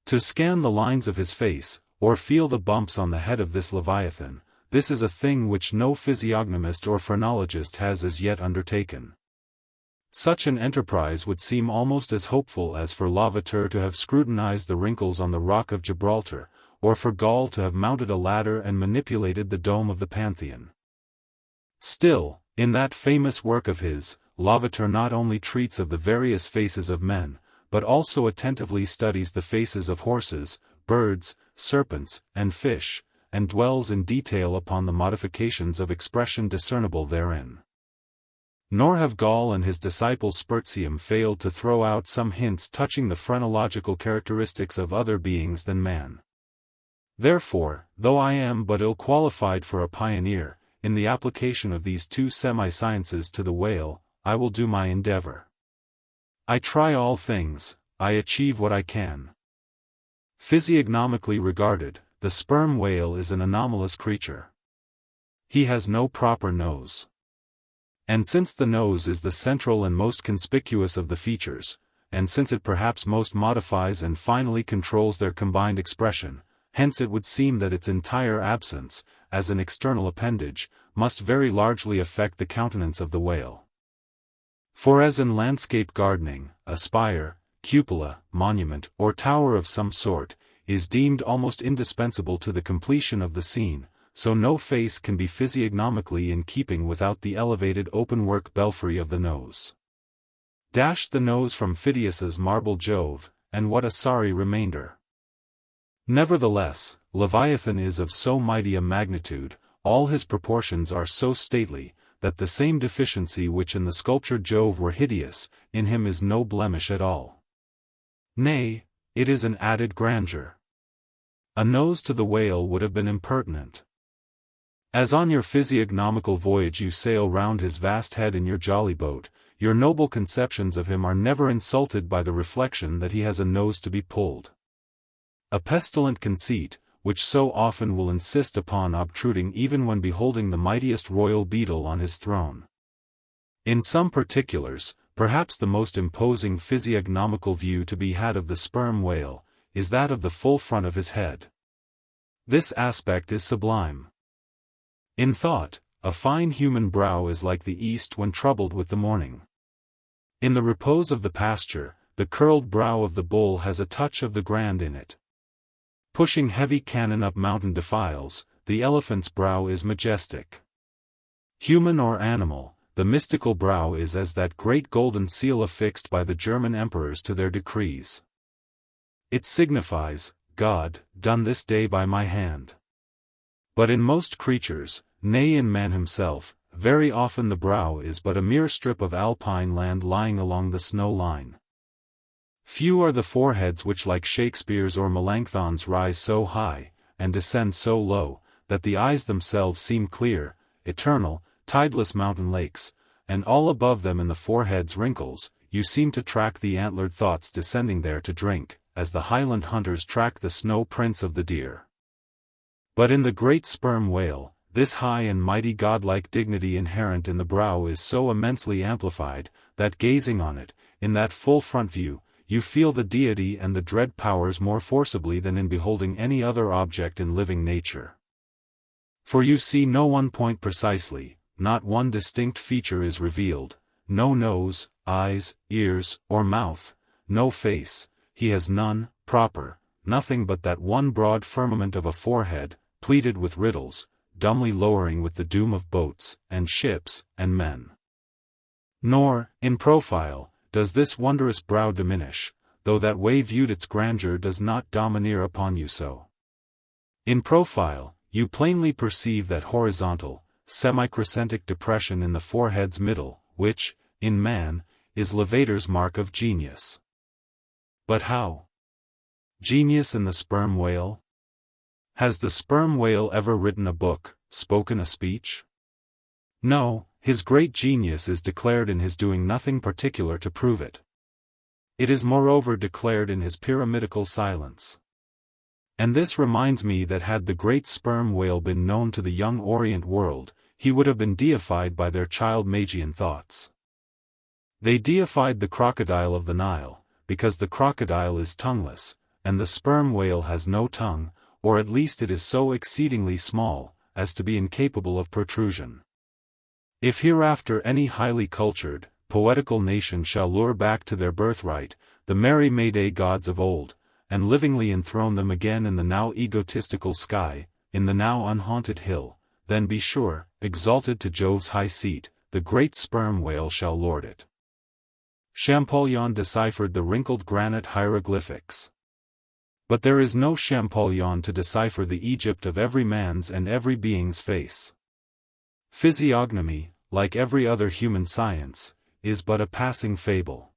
To scan the lines of his face, or feel the bumps on the head of this leviathan, this is a thing which no physiognomist or phrenologist has as yet undertaken. Such an enterprise would seem almost as hopeful as for Lavater to have scrutinized the wrinkles on the rock of Gibraltar, or for Gall to have mounted a ladder and manipulated the dome of the Pantheon. Still, in that famous work of his, Lavater not only treats of the various faces of men, but also attentively studies the faces of horses, birds, serpents, and fish, and dwells in detail upon the modifications of expression discernible therein. Nor have Gall and his disciple Spurzheim failed to throw out some hints touching the phrenological characteristics of other beings than man. Therefore, though I am but ill qualified for a pioneer, in the application of these two semi-sciences to the whale, I will do my endeavor. I try all things, I achieve what I can. Physiognomically regarded, the sperm whale is an anomalous creature. He has no proper nose. And since the nose is the central and most conspicuous of the features, and since it perhaps most modifies and finally controls their combined expression, hence it would seem that its entire absence, as an external appendage, must very largely affect the countenance of the whale. For as in landscape gardening, a spire, cupola, monument, or tower of some sort, is deemed almost indispensable to the completion of the scene, so no face can be physiognomically in keeping without the elevated open-work belfry of the nose. Dash the nose from Phidias's marble Jove, and what a sorry remainder! Nevertheless, Leviathan is of so mighty a magnitude, all his proportions are so stately, that the same deficiency which in the sculptured Jove were hideous, in him is no blemish at all. Nay, it is an added grandeur. A nose to the whale would have been impertinent. As on your physiognomical voyage you sail round his vast head in your jolly boat, your noble conceptions of him are never insulted by the reflection that he has a nose to be pulled. A pestilent conceit, which so often will insist upon obtruding even when beholding the mightiest royal beetle on his throne. In some particulars, perhaps the most imposing physiognomical view to be had of the sperm whale, is that of the full front of his head. This aspect is sublime. In thought, a fine human brow is like the east when troubled with the morning. In the repose of the pasture, the curled brow of the bull has a touch of the grand in it. Pushing heavy cannon up mountain defiles, the elephant's brow is majestic. Human or animal, the mystical brow is as that great golden seal affixed by the German emperors to their decrees. It signifies, God, done this day by my hand. But in most creatures, nay in man himself, very often the brow is but a mere strip of alpine land lying along the snow line. Few are the foreheads which like Shakespeare's or Melanchthon's rise so high, and descend so low, that the eyes themselves seem clear, eternal, tideless mountain lakes, and all above them in the forehead's wrinkles, you seem to track the antlered thoughts descending there to drink, as the Highland hunters track the snow prints of the deer. But in the great sperm whale, this high and mighty godlike dignity inherent in the brow is so immensely amplified, that gazing on it, in that full front view, you feel the deity and the dread powers more forcibly than in beholding any other object in living nature. For you see no one point precisely, not one distinct feature is revealed, no nose, eyes, ears, or mouth, no face, he has none, proper, nothing but that one broad firmament of a forehead, pleated with riddles, dumbly lowering with the doom of boats, and ships, and men. Nor, in profile, does this wondrous brow diminish, though that way viewed its grandeur does not domineer upon you so. In profile, you plainly perceive that horizontal, semi-crescentic depression in the forehead's middle, which, in man, is Lavater's mark of genius. But how? Genius in the sperm whale? Has the sperm whale ever written a book, spoken a speech? No, his great genius is declared in his doing nothing particular to prove it. It is moreover declared in his pyramidical silence. And this reminds me that had the great sperm whale been known to the young Orient world, he would have been deified by their child Magian thoughts. They deified the crocodile of the Nile, because the crocodile is tongueless, and the sperm whale has no tongue, or at least it is so exceedingly small, as to be incapable of protrusion. If hereafter any highly cultured, poetical nation shall lure back to their birthright, the merry May-Day gods of old, and livingly enthrone them again in the now egotistical sky, in the now unhaunted hill, then be sure, exalted to Jove's high seat, the great sperm whale shall lord it. Champollion deciphered the wrinkled granite hieroglyphics. But there is no Champollion to decipher the Egypt of every man's and every being's face. Physiognomy, like every other human science, is but a passing fable.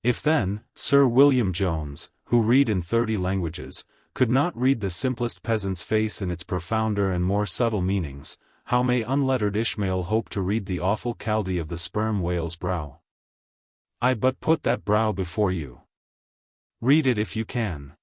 If then, Sir William Jones, who read in 30 languages, could not read the simplest peasant's face in its profounder and more subtle meanings, how may unlettered Ishmael hope to read the awful Chaldee of the sperm whale's brow? I but put that brow before you. Read it if you can.